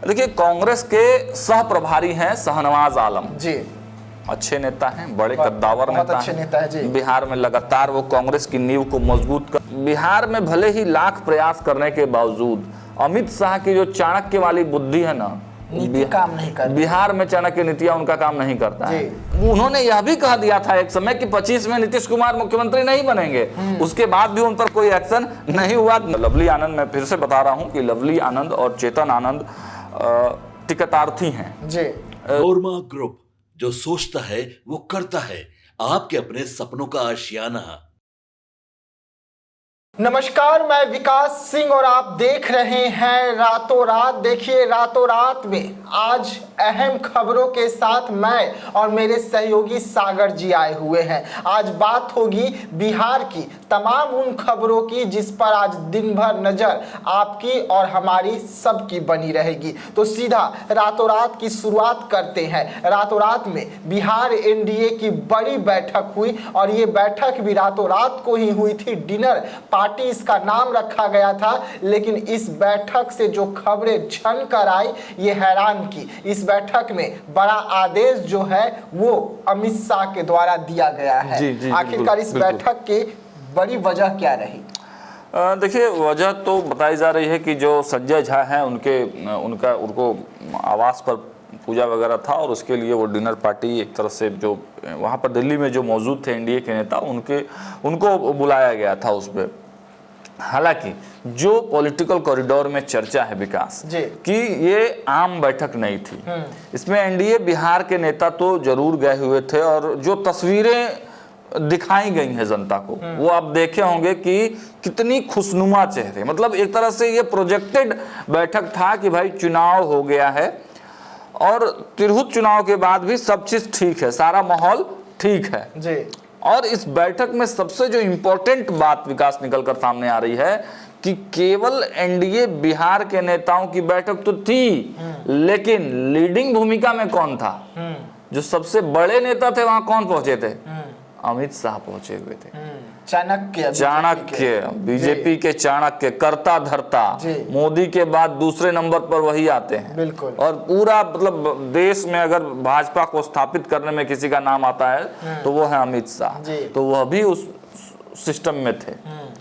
देखिए, कांग्रेस के सह प्रभारी हैं शाहनवाज आलम जी, अच्छे नेता हैं, बड़े कद्दावर नेता अच्छे नेता है जी। बिहार में लगातार वो कांग्रेस की नींव को मजबूत कर, बिहार में भले ही लाख प्रयास करने के बावजूद अमित शाह की जो चाणक्य वाली बुद्धि है ना, नीति काम नहीं करती। बिहार में चाणक्य नीतियां उनका काम नहीं करता है। उन्होंने यह भी कह दिया था एक समय कि 25 में नीतीश कुमार मुख्यमंत्री नहीं बनेंगे, उसके बाद भी उन पर कोई एक्शन नहीं हुआ। लवली आनंद, मैं फिर से बता रहा हूं कि लवली आनंद और चेतन आनंद टिकटार्थी हैं जी। नोरमा ग्रुप, जो सोचता है वो करता है, आपके अपने सपनों का आशियाना। नमस्कार, मैं विकास सिंह और आप देख रहे हैं रातों रात। देखिए, रातों रात में आज अहम खबरों के साथ मैं और मेरे सहयोगी सागर जी आए हुए हैं। आज बात होगी बिहार की तमाम उन खबरों की जिस पर आज दिन भर नजर आपकी और हमारी सबकी बनी रहेगी। तो सीधा रातों रात की शुरुआत करते हैं। रातों रात में बिहार एनडीए की बड़ी बैठक हुई और ये बैठक भी रातों रात को ही हुई थी। डिनर पार्टी इसका नाम रखा गया था, लेकिन इस बैठक से जो खबरें छन कर आई ये हैरान की। इस बैठक में बड़ा आदेश जो है वो अमित शाह के द्वारा दिया गया है। आखिरकार इस बैठक की बड़ी वजह क्या रही? देखिए, वजह तो बताई जा रही है कि जो संजय झा हैं उनको आवास पर पूजा वगैरह था और उसके लिए वो डिनर पार्टी एक तरह से जो वहाँ पर दिल्ली में जो मौजूद थे एनडीए के नेता उनको बुलाया गया था उसमें। हालांकि जो पॉलिटिकल कॉरिडोर में चर्चा है विकास कि ये आम बैठक नहीं थी, इसमें एनडीए बिहार के नेता तो जरूर गए हुए थे और जो तस्वीरें दिखाई गई हैं जनता को वो आप देखे होंगे कि कितनी खुशनुमा चेहरे, मतलब एक तरह से ये प्रोजेक्टेड बैठक था कि भाई चुनाव हो गया है और तिरहुत चुनाव के बाद भी सब चीज ठीक है, सारा माहौल ठीक है जी। और इस बैठक में सबसे जो इम्पोर्टेंट बात विकास निकलकर सामने आ रही है कि केवल एनडीए बिहार के नेताओं की बैठक तो थी, लेकिन लीडिंग भूमिका में कौन था? जो सबसे बड़े नेता थे वहां कौन पहुंचे थे? अमित शाह पहुंचे हुए थे। चाणक्य, बीजेपी के चाणक्य, करता धरता, मोदी के बाद दूसरे नंबर पर वही आते हैं। बिल्कुल। और पूरा मतलब देश में अगर भाजपा को स्थापित करने में किसी का नाम आता है तो वो है अमित शाह, तो वह भी उस सिस्टम में थे।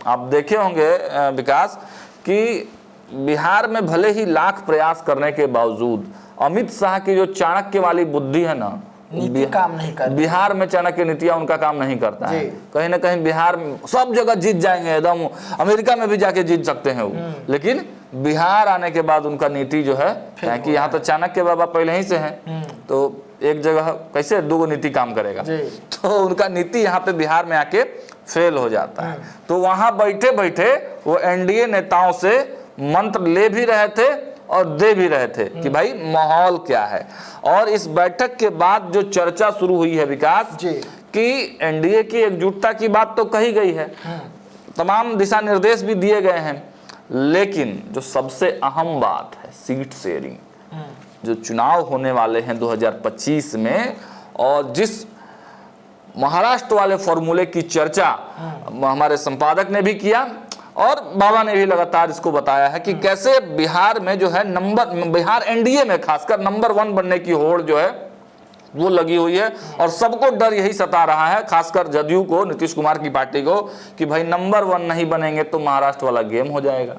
आप देखे होंगे विकास कि बिहार में भले ही लाख प्रयास करने के बावजूद अमित शाह की जो चाणक्य वाली बुद्धि है ना, काम नहीं करता। बिहार में चाणक्य नीतियां उनका काम नहीं करता है। कहीं ना कहीं बिहार में सब जगह जीत जाएंगे, एकदम अमेरिका में भी जाके जीत सकते हैं वो, लेकिन बिहार आने के बाद उनका नीति जो है कि यहाँ तो चाणक्य बाबा पहले ही से हैं, तो एक जगह कैसे दो नीति काम करेगा, तो उनका नीति यहाँ पे बिहार में आके फेल हो जाता है। तो वहां बैठे बैठे वो एनडीए नेताओं से मंत्र ले भी रहे थे और दे भी रहे थे कि भाई माहौल क्या है। और इस बैठक के बाद जो चर्चा शुरू हुई है विकास कि एनडीए की एकजुटता की बात तो कही गई है, तमाम दिशा निर्देश भी दिए गए हैं, लेकिन जो सबसे अहम बात है सीट शेयरिंग, जो चुनाव होने वाले हैं 2025 में और जिस महाराष्ट्र वाले फॉर्मूले की चर्चा हमारे संपादक ने भी किया और बाबा ने भी लगातार इसको बताया है कि कैसे बिहार में जो है बिहार एनडीए में खासकर नंबर 1 बनने की होड़ जो है वो लगी हुई है और सबको डर यही सता रहा है, खासकर जदयू को, नीतीश कुमार की पार्टी को, कि भाई नंबर 1 नहीं बनेंगे तो महाराष्ट्र वाला गेम हो जाएगा।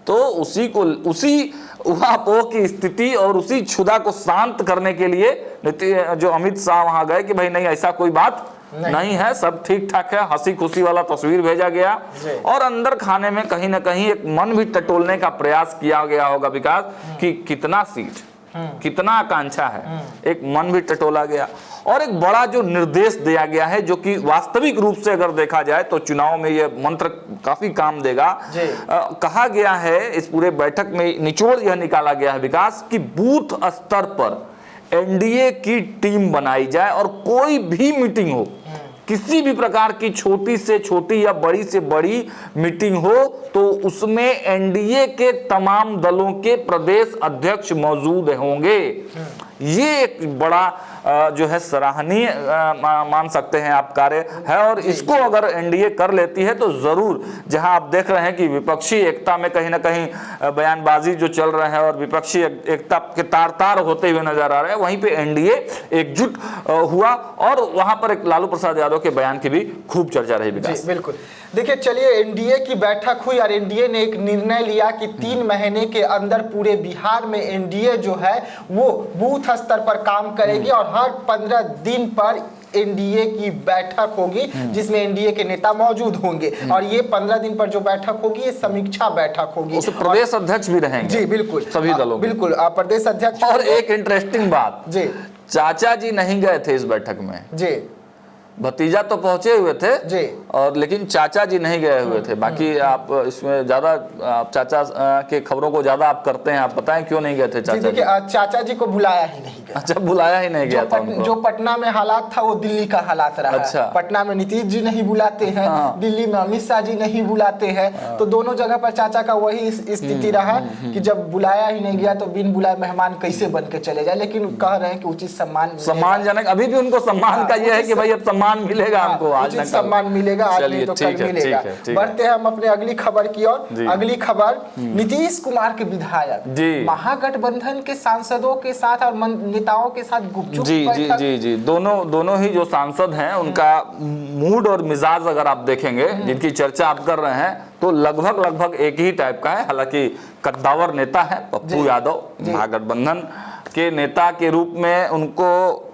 तो उसी उहापोह की स्थिति और उसी क्षुधा को शांत करने के लिए जो अमित शाह वहां गए कि भाई नहीं, ऐसा कोई बात नहीं है, सब ठीक ठाक है, हंसी खुशी वाला तस्वीर भेजा गया और अंदर खाने में कहीं ना कहीं एक मन भी टटोलने का प्रयास किया गया होगा विकास कि कितना सीट, कितना आकांक्षा है, एक मन भी टटोला गया और एक बड़ा जो निर्देश दिया गया है जो कि वास्तविक रूप से अगर देखा जाए तो चुनाव में ये मंत्र काफी काम देगा। कहा गया है इस पूरे बैठक में, निचोड़ यह निकाला गया है विकास कि बूथ स्तर पर एनडीए की टीम बनाई जाए और कोई भी मीटिंग हो, किसी भी प्रकार की छोटी से छोटी या बड़ी से बड़ी मीटिंग हो तो उसमें एनडीए के तमाम दलों के प्रदेश अध्यक्ष मौजूद होंगे। ये एक बड़ा जो है सराहनीय मान सकते हैं आप कार्य है। और इसको अगर एनडीए कर लेती है तो जरूर, जहां आप देख रहे हैं कि विपक्षी एकता में कहीं ना कहीं बयानबाजी जो चल रहे हैं और विपक्षी एकता के तार तार होते हुए नजर आ रहे हैं, वहीं पे एनडीए एकजुट हुआ और वहां पर एक लालू प्रसाद यादव के बयान की भी खूब चर्चा रही। विकास बिल्कुल, देखिए चलिए, एनडीए की बैठक हुई और एनडीए ने एक निर्णय लिया कि 3 महीने के अंदर पूरे बिहार में एनडीए जो है वो बूथ स्तर पर काम करेगी और हर 15 दिन पर एनडीए की बैठक होगी जिसमें एनडीए के नेता मौजूद होंगे। और ये 15 दिन पर जो बैठक होगी ये समीक्षा बैठक होगी। उसमें प्रदेश अध्यक्ष भी रहेंगे। जी बिल्कुल, सभी दलों बिल्कुल प्रदेश अध्यक्ष। और एक इंटरेस्टिंग बात, जी, चाचा जी नहीं गए थे इस बैठक में। जी, भतीजा तो पहुंचे हुए थे जी, और लेकिन चाचा जी नहीं गए हुए थे। बाकी आप इसमें ज्यादा आप चाचा के खबरों को ज्यादा आप करते हैं, आप बताएं क्यों नहीं गए थे चाचा जी? देखिए चाचा जी को बुलाया ही नहीं गया। अच्छा, बुलाया ही नहीं गया था उनको। जो पटना में हालात था वो दिल्ली का हालात रहा। अच्छा। पटना में नीतीश जी नहीं बुलाते हैं, दिल्ली में अमित शाह जी नहीं बुलाते हैं, तो दोनों जगह पर चाचा का वही स्थिति रहा कि जब बुलाया ही नहीं गया तो बिन बुलाए मेहमान कैसे बन के चले जाए। लेकिन कह रहे हैं कि उचित सम्मानजनक, अभी भी उनको सम्मान का यह है कि भाई अब सम्मान मिलेगा हमको, आज उचित सम्मान मिलेगा, आज नहीं तो कल मिलेगा। बढ़ते हैं हम अपने अगली खबर की ओर। अगली खबर, नीतीश कुमार के विधायक महागठबंधन के सांसदों के साथ और नेताओं के साथ गुपचुप जी, दोनों ही जो सांसद हैं उनका मूड और मिजाज अगर आप देखेंगे, जिनकी चर्चा आप कर रहे हैं, तो लगभग एक ही टाइप का है। हालांकि कद्दावर नेता है पप्पू यादव, महागठबंधन के नेता के रूप में उनको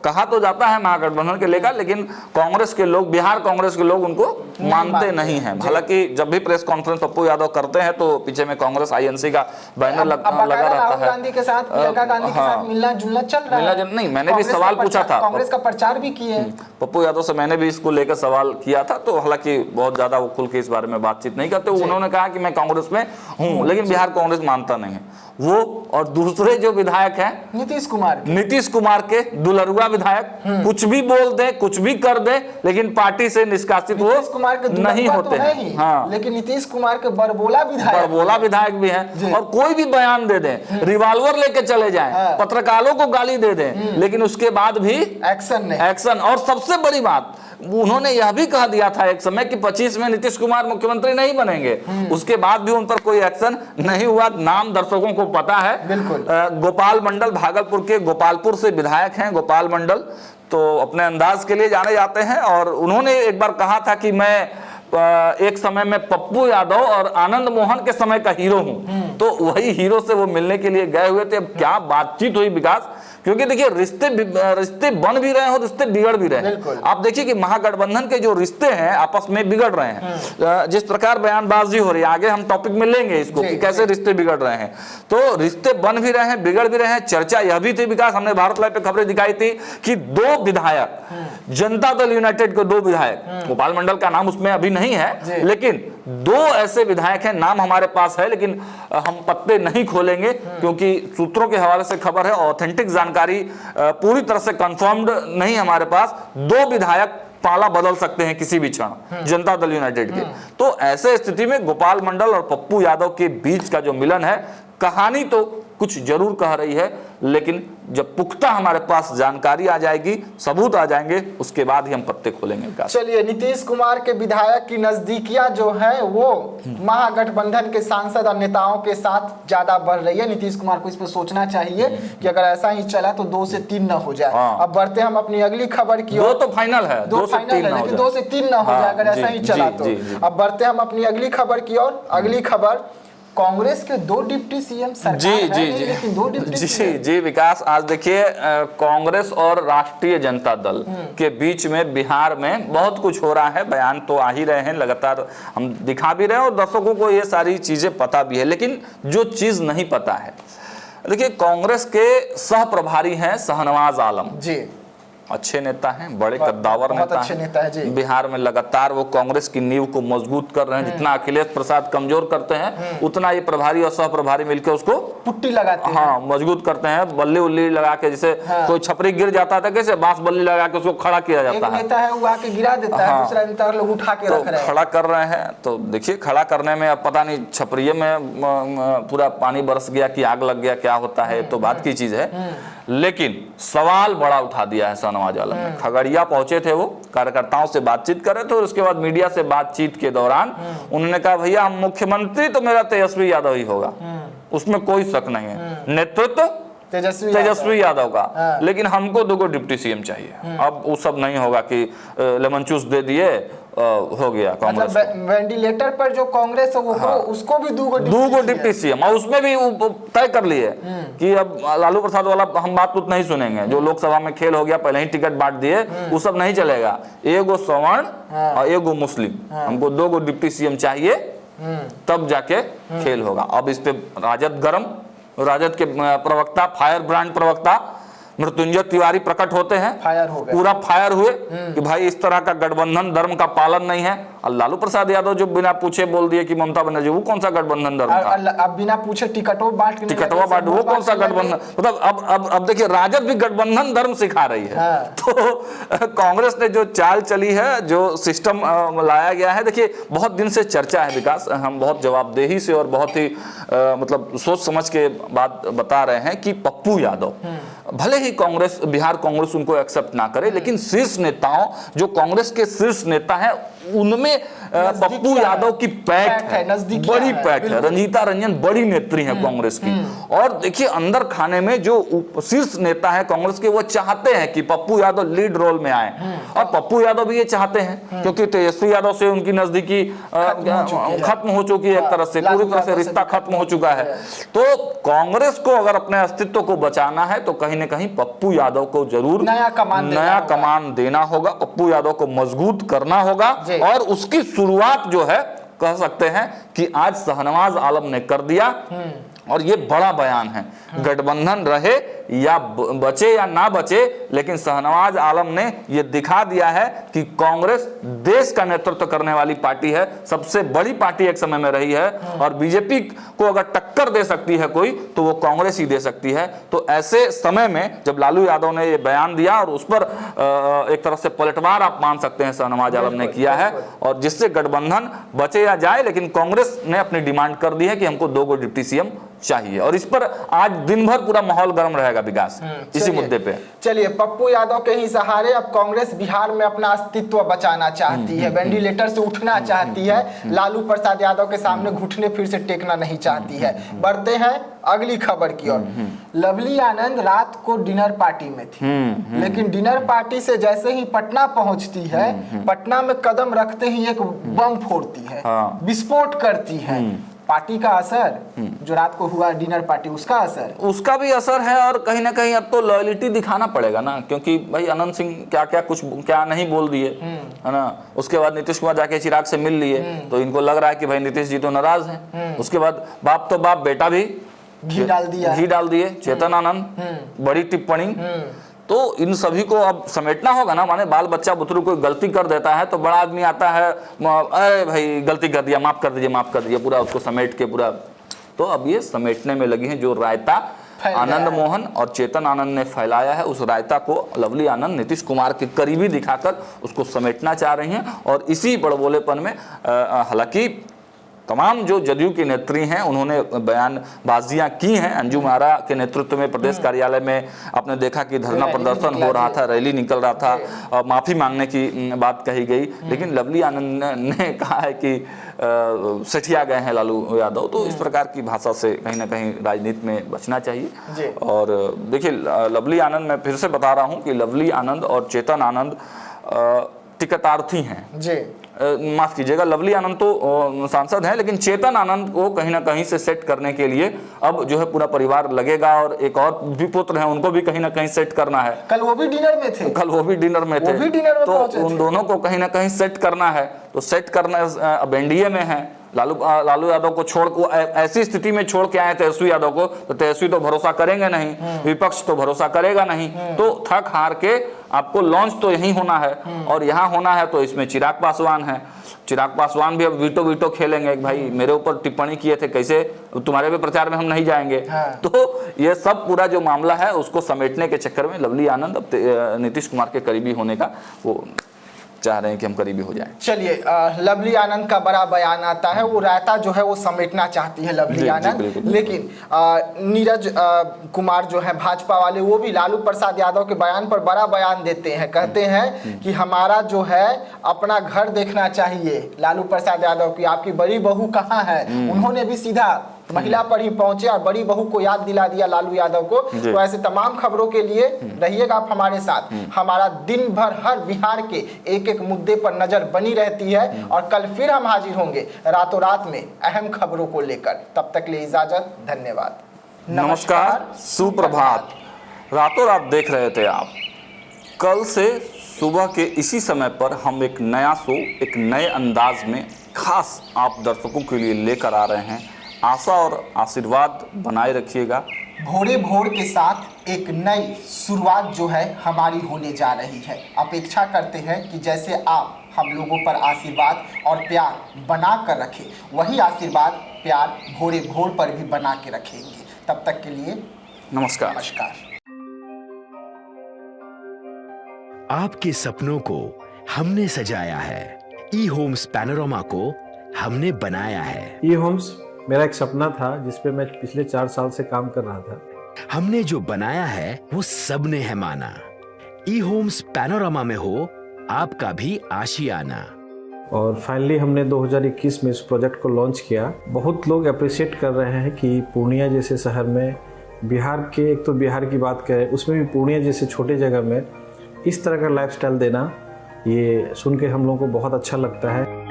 कहा तो जाता है महागठबंधन के लेकर, लेकिन कांग्रेस के लोग, बिहार कांग्रेस के लोग उनको मानते नहीं हैं। हालांकि जब भी प्रेस कॉन्फ्रेंस पप्पू यादव करते हैं तो पीछे में कांग्रेस आईएनसी का बैनर लगा रहता है। गांधी के साथ, प्रियंका गांधी के साथ मिलना जुलना चल रहा है। नहीं, मैंने भी सवाल पूछा था, कांग्रेस का प्रचार भी किए पप्पू यादव से, मैंने भी इसको लेकर सवाल किया था। तो हालांकि बहुत ज्यादा वो खुल के इस बारे में बातचीत नहीं करते। उन्होंने कहा कि मैं कांग्रेस में हूँ, लेकिन बिहार कांग्रेस मानता नहीं है वो। और दूसरे जो विधायक हैं नीतीश कुमार के दुलरुआ विधायक, कुछ भी बोल दे, कुछ भी कर दे, लेकिन पार्टी से निष्कासित वो नहीं होते हैं। हाँ, लेकिन नीतीश कुमार के बड़बोला विधायक भी हैं और कोई भी बयान दे दें, रिवॉल्वर लेके चले जाएं, पत्रकारों को गाली दे दें, लेकिन उसके बाद भी एक्शन। और सबसे बड़ी बात, उन्होंने यह भी कहा दिया था एक समय कि 25 में नीतीश कुमार मुख्यमंत्री नहीं बनेंगे, उसके बाद भी उन पर कोई एक्शन नहीं हुआ। नाम दर्शकों को पता है, बिल्कुल। गोपाल मंडल, भागलपुर के गोपालपुर से विधायक हैं गोपाल मंडल, तो अपने अंदाज के लिए जाने जाते हैं। और उन्होंने एक बार कहा था कि मैं एक समय में पप्पू यादव और आनंद मोहन के समय का हीरो हूं, तो वही हीरो से वो मिलने के लिए गए हुए थे। अब क्या बातचीत हुई विकास, क्योंकि देखिए रिश्ते बन भी रहे हैं और रिश्ते बिगड़ भी रहे हैं। आप देखिए कि महागठबंधन के जो रिश्ते हैं आपस में बिगड़ रहे हैं। जिस प्रकार बयानबाजी हो रही है, आगे हम टॉपिक में लेंगे इसको कि कैसे रिश्ते बिगड़ रहे हैं, तो रिश्ते बन भी रहे हैं, बिगड़ भी रहे हैं। चर्चा यह भी थी विकास, हमने भारत लाइव पे खबरें दिखाई थी कि 2 विधायक, जनता दल यूनाइटेड के 2 विधायक, गोपाल मंडल का नाम उसमें अभी नहीं है, लेकिन 2 ऐसे विधायक हैं, नाम हमारे पास है लेकिन हम पत्ते नहीं खोलेंगे क्योंकि सूत्रों के हवाले से खबर है, ऑथेंटिक जानकारी पूरी तरह से कंफर्म्ड नहीं हमारे पास। 2 विधायक पाला बदल सकते हैं किसी भी क्षण जनता दल यूनाइटेड के। तो ऐसे स्थिति में गोपाल मंडल और पप्पू यादव के बीच का जो मिलन है, कहानी तो कुछ जरूर कह रही है, लेकिन जब पुख्ता हमारे पास जानकारी आ जाएगी, सबूत आ जाएंगे, उसके बाद ही हम पत्ते खोलेंगे। चलिए, नीतीश कुमार के विधायक की नजदीकियां जो है वो महागठबंधन के सांसद और नेताओं के साथ ज्यादा बढ़ रही है। नीतीश कुमार को इस पर सोचना चाहिए कि अगर ऐसा ही चला तो 2 से 3 न हो जाए। अब बढ़ते हम अपनी अगली खबर की ओर। 2 तो फाइनल है, 2 से 3 लेकिन 2 से 3 न हो जाए अगर ऐसा ही चला तो। अब बढ़ते हम अपनी अगली खबर की ओर। अगली खबर, कांग्रेस के 2 डिप्टी सीएम लेकिन 2 डिप्टी सीएम। जी विकास, आज देखिए कांग्रेस और राष्ट्रीय जनता दल के बीच में बिहार में बहुत कुछ हो रहा है। बयान तो आ ही रहे हैं, लगातार हम दिखा भी रहे हैं और दर्शकों को ये सारी चीजें पता भी है। लेकिन जो चीज नहीं पता है, देखिए कांग्रेस के सह प्रभारी हैं शाहनवाज आलम जी, अच्छे नेता हैं, बड़े कद्दावर बहुत नेता अच्छे नेता है जी। बिहार में लगातार वो कांग्रेस की नींव को मजबूत कर रहे हैं। जितना अखिलेश प्रसाद कमजोर करते हैं उतना ये प्रभारी और सह प्रभारी मिलकर उसको पुट्टी लगाते हैं। हाँ मजबूत करते हैं। बल्ली उल्ली लगा के, जैसे कोई छपरी गिर जाता था कैसे बांस बल्ली लगा के उसको खड़ा किया एक जाता है। नेता है वो आके गिरा देता है, दूसरा नेता लोग उठा के तो रख रहे हैं। खड़ा कर रहे हैं। तो देखिए खड़ा करने में अब पता नहीं छपरिये में पूरा पानी बरस गया कि आग लग गया, क्या होता है तो बात की चीज है। लेकिन सवाल बड़ा उठा दिया है शाहनवाज आलम ने। खगड़िया पहुंचे थे, वो कार्यकर्ताओं से बातचीत कर रहे थे और उसके बाद मीडिया से बातचीत के दौरान उन्होंने कहा भैया मुख्यमंत्री तो मेरा तेजस्वी यादव ही होगा, उसमें कोई शक नहीं है, नेतृत्व तेजस्वी यादव का, लेकिन हमको 2 डिप्टी सीएम चाहिए। अब वो सब नहीं होगा कि लेमन चूस दे दिए हो गया कांग्रेस मतलब वेंटिलेटर पर जो कांग्रेस है वो उसको भी 2 डिप्टी सीएम, और उसमें भी तय कर लिए कि अब लालू प्रसाद वाला हम बात तो नहीं सुनेंगे। जो लोकसभा में खेल हो गया, पहले ही टिकट बांट दिए, वो सब नहीं चलेगा। एगो सवर्ण और एगो मुस्लिम, हमको 2 डिप्टी सीएम चाहिए, तब जाके खेल होगा। अब इस पे राजद गरम, राजद के प्रवक्ता, फायर ब्रांड प्रवक्ता मृत्युंजय तिवारी प्रकट होते हैं, फायर हो गए, पूरा फायर हुए कि भाई इस तरह का गठबंधन धर्म का पालन नहीं है। और लालू प्रसाद यादव जो बिना पूछे बोल दिए कि ममता बनर्जी, वो कौन सा गठबंधन धर्म था? अब बिना पूछे टिकटों बांट, वो कौन सा गठबंधन? मतलब अब देखिए राजद भी गठबंधन धर्म सिखा रही है। तो कांग्रेस ने जो चाल चली है, जो सिस्टम लाया गया है, देखिए बहुत दिन से चर्चा है विकास, हम बहुत जवाबदेही से और बहुत ही मतलब सोच समझ के बात बता रहे हैं कि पप्पू यादव, भले ही कांग्रेस, बिहार कांग्रेस उनको एक्सेप्ट ना करे, लेकिन शीर्ष नेताओं, जो कांग्रेस के शीर्ष नेता हैं, उनमें पप्पू यादव की पैठ है, बड़ी पैठ है। रंजीता रंजन बड़ी नेत्री है कांग्रेस की। और देखिए अंदर खाने में जो शीर्ष नेता है कांग्रेस के, वो चाहते हैं कि पप्पू यादव लीड रोल में आए, और पप्पू यादव भी ये चाहते हैं क्योंकि तेजस्वी यादव से उनकी नजदीकी खत्म हो चुकी है, एक तरह से पूरी तरह से रिश्ता खत्म हो चुका है। तो कांग्रेस को अगर अपने अस्तित्व को बचाना है तो कहीं ना कहीं पप्पू यादव को जरूर नया कमान देना होगा, पप्पू यादव को मजबूत करना होगा। और उसकी शुरुआत जो है कह सकते हैं कि आज शाहनवाज आलम ने कर दिया। और ये बड़ा बयान है, गठबंधन रहे या बचे या ना बचे, लेकिन शाहनवाज आलम ने ये दिखा दिया है कि कांग्रेस देश का नेतृत्व करने वाली पार्टी है, सबसे बड़ी पार्टी एक समय में रही है, और बीजेपी को अगर टक्कर दे सकती है कोई तो वो कांग्रेस ही दे सकती है। तो ऐसे समय में जब लालू यादव ने ये बयान दिया, और उस पर एक तरह से पलटवार आप मान सकते हैं शाहनवाज आलम ने किया है, और जिससे गठबंधन बचे या जाए, लेकिन कांग्रेस ने अपनी डिमांड कर दी है कि हमको 2 डिप्टी सीएम चाहिए। और इस पर आज दिन भर पूरा माहौल गर्म रहेगा विकास, इसी मुद्दे पे। चलिए, पप्पू यादव के ही सहारे अब कांग्रेस बिहार में अपना अस्तित्व बचाना चाहती है, वेंटिलेटर से उठना चाहती है, लालू प्रसाद यादव के सामने घुटने फिर से टेकना नहीं चाहती है। बढ़ते हैं अगली खबर की ओर। लवली आनंद रात को डिनर पार्टी में थी, लेकिन डिनर पार्टी से जैसे ही पटना पहुंचती है, पटना में कदम रखते ही एक बम फोड़ती है, विस्फोट करती है। पार्टी का असर, जो रात को हुआ डिनर पार्टी, उसका भी असर है। और कहीं ना कहीं अब तो लॉयल्टी दिखाना पड़ेगा ना, क्योंकि भाई अनंत सिंह क्या नहीं बोल दिए, है ना। उसके बाद नीतीश कुमार जाके चिराग से मिल लिए, तो इनको लग रहा है कि भाई नीतीश जी तो नाराज हैं। उसके बाद बाप तो बाप, बेटा भी घी डाल दिए, चेतन आनंद, बड़ी टिप्पणी। तो इन सभी को अब समेटना होगा ना, माने बाल बच्चा बुतरू कोई गलती कर देता है तो बड़ा आदमी आता है, अरे भाई गलती कर दिया, माफ कर दीजिए, पूरा उसको समेट के पूरा। तो अब ये समेटने में लगी है। जो रायता आनंद मोहन और चेतन आनंद ने फैलाया है, उस रायता को लवली आनंद नीतीश कुमार के करीबी दिखाकर उसको समेटना चाह रही हैं। और इसी बड़बोलेपन में हालांकि तमाम जो जदयू की नेत्री हैं उन्होंने बयानबाजियां की हैं। अंजुम आरा के नेतृत्व में प्रदेश कार्यालय में आपने देखा कि धरना प्रदर्शन हो रहा था, रैली निकल रहा था, और माफी मांगने की बात कही गई। लेकिन लवली आनंद ने कहा है कि सठिया गए हैं लालू यादव। तो इस प्रकार की भाषा से कहीं ना कहीं राजनीति में बचना चाहिए। और देखिए लवली आनंद, मैं फिर से बता रहा हूँ कि लवली आनंद और चेतन आनंद टिकटार्थी हैं जी। माफ कीजिएगा, लवली आनंद तो सांसद हैं, लेकिन चेतन आनंद को कहीं ना कहीं से सेट करने के लिए अब जो है पूरा परिवार लगेगा। और एक और भी पुत्र हैं, उनको भी कहीं ना कहीं सेट करना है। कल वो भी डिनर में थे, तो उन दोनों को कहीं ना कहीं सेट करना है। तो सेट करना, अब एनडीए में है, लालू यादव को छोड़ को ऐसी स्थिति में छोड़ के आए तेजस्वी यादव को, तो तेजस्वी तो भरोसा करेंगे नहीं, विपक्ष तो भरोसा करेगा नहीं। तो थक हार के आपको लॉन्च तो यहीं होना है और यहाँ होना है, तो इसमें चिराग पासवान है। चिराग पासवान भी अब वीटो खेलेंगे कि भाई मेरे ऊपर टिप्पणी किए थे, कैसे तुम्हारे भी प्रचार में हम नहीं जाएंगे। तो ये सब पूरा जो मामला है उसको समेटने के चक्कर में लवली आनंद अब नीतीश कुमार के करीबी होने का वो चाह रहे हैं कि हम करीबी हो जाएं। चलिए, लवली आनंद का बड़ा बयान आता है, वो रायता जो है वो समेटना चाहती है लवली आनंद, लेकिन नीरज कुमार जो है भाजपा वाले, वो भी लालू प्रसाद यादव के बयान पर बड़ा बयान देते हैं। कहते हैं कि हमारा जो है अपना घर देखना चाहिए। लालू प्रसाद यादव की आपकी बड़ी बहू कहाँ है, उन्होंने भी सीधा महिला पर ही पहुंचे और बड़ी बहू को याद दिला दिया लालू यादव को। तो ऐसे तमाम खबरों के लिए रहिएगा आप हमारे साथ। हमारा दिन भर हर बिहार के एक एक मुद्दे पर नजर बनी रहती है और कल फिर हम हाजिर होंगे रातों रात में अहम खबरों को लेकर। तब तक लिए इजाजत, धन्यवाद, नमस्कार, सुप्रभात। रातों रात देख रहे थे आप। कल से सुबह के इसी समय पर हम एक नया शो एक नए अंदाज में खास आप दर्शकों के लिए लेकर आ रहे हैं। आशा और आशीर्वाद बनाए रखिएगा। भोरे भोर के साथ एक नई शुरुआत जो है हमारी होने जा रही है। अपेक्षा करते हैं कि जैसे आप हम लोगों पर आशीर्वाद और प्यार बना कर रखें, वही आशीर्वाद प्यार भोरे भोर पर भी बना के रखेंगे। तब तक के लिए नमस्कार। आपके सपनों को हमने सजाया है, ई होम्स पैनोरामा को हमने बनाया है। ई होम्स मेरा एक सपना था जिस पे मैं पिछले 4 साल से काम कर रहा था। हमने जो बनाया है वो सबने है माना। ई होम्स पैनोरामा में हो आपका भी आशियाना। और फाइनली हमने 2021 में इस प्रोजेक्ट को लॉन्च किया। बहुत लोग अप्रिशिएट कर रहे हैं कि पूर्णिया जैसे शहर में, बिहार के, एक तो बिहार की बात करें उसमें भी पूर्णिया जैसे छोटे जगह में इस तरह का लाइफस्टाइल देना, ये सुन के हम लोगों को बहुत अच्छा लगता है।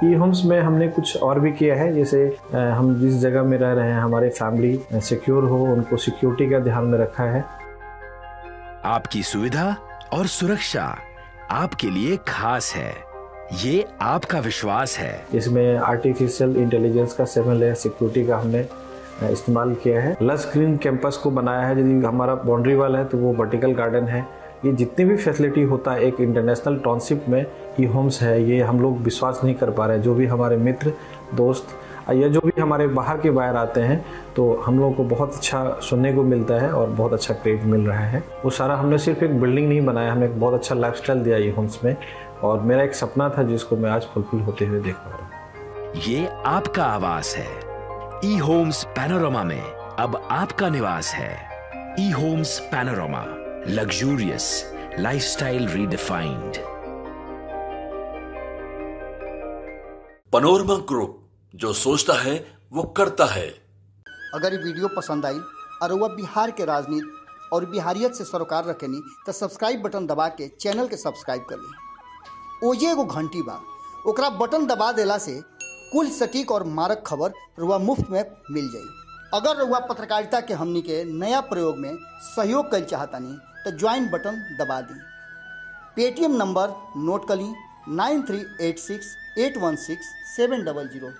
ई होम्स में हमने कुछ और भी किया है, जैसे हम जिस जगह में रह रहे हैं हमारे फैमिली सिक्योर हो, उनको सिक्योरिटी का ध्यान में रखा है। आपकी सुविधा और सुरक्षा आपके लिए खास है, ये आपका विश्वास है। इसमें आर्टिफिशियल इंटेलिजेंस का 7 लेयर सिक्योरिटी का हमने इस्तेमाल किया है। लस ग्रीन कैंपस को बनाया है। यदि हमारा बाउंड्री वाल है तो वो वर्टिकल गार्डन है। ये जितनी भी फैसिलिटी होता है एक इंटरनेशनल टाउनशिप में, ई होम्स है, ये हम लोग विश्वास नहीं कर पा रहे हैं। जो भी हमारे मित्र दोस्त या जो भी हमारे बाहर के बाहर आते हैं तो हम लोगों को बहुत अच्छा सुनने को मिलता है और बहुत अच्छा क्रेडिट मिल रहा है। वो सारा हमने सिर्फ एक बिल्डिंग नहीं बनाया, हमें एक बहुत अच्छा लाइफस्टाइल दिया ई होम्स में, और मेरा एक सपना था जिसको मैं आज फुलफिल होते हुए देख पा रहा हूँ। ये आपका आवास है। ई होम्स पैनोरामा में अब आपका निवास है। E homes panorama, luxurious lifestyle redefined. Panorama group, जो सोचता है वो करता है। अगर ये वीडियो पसंद आई और वह बिहार के राजनीति और बिहारियत से सरोकार रखेनी तो सब्सक्राइब बटन दबा के चैनल के सब्सक्राइब कर ली। ओजे एगो घंटी बा, ओकरा बटन दबा देला से कुल सटीक और मारक खबर रुआ मुफ्त में मिल जाई। अगर रुआ पत्रकारिता के हमनी के नया प्रयोग में सहयोग कर चाहतानी तो ज्वाइन बटन दबा दी। पेटीएम नंबर नोट कर ली 9386816700।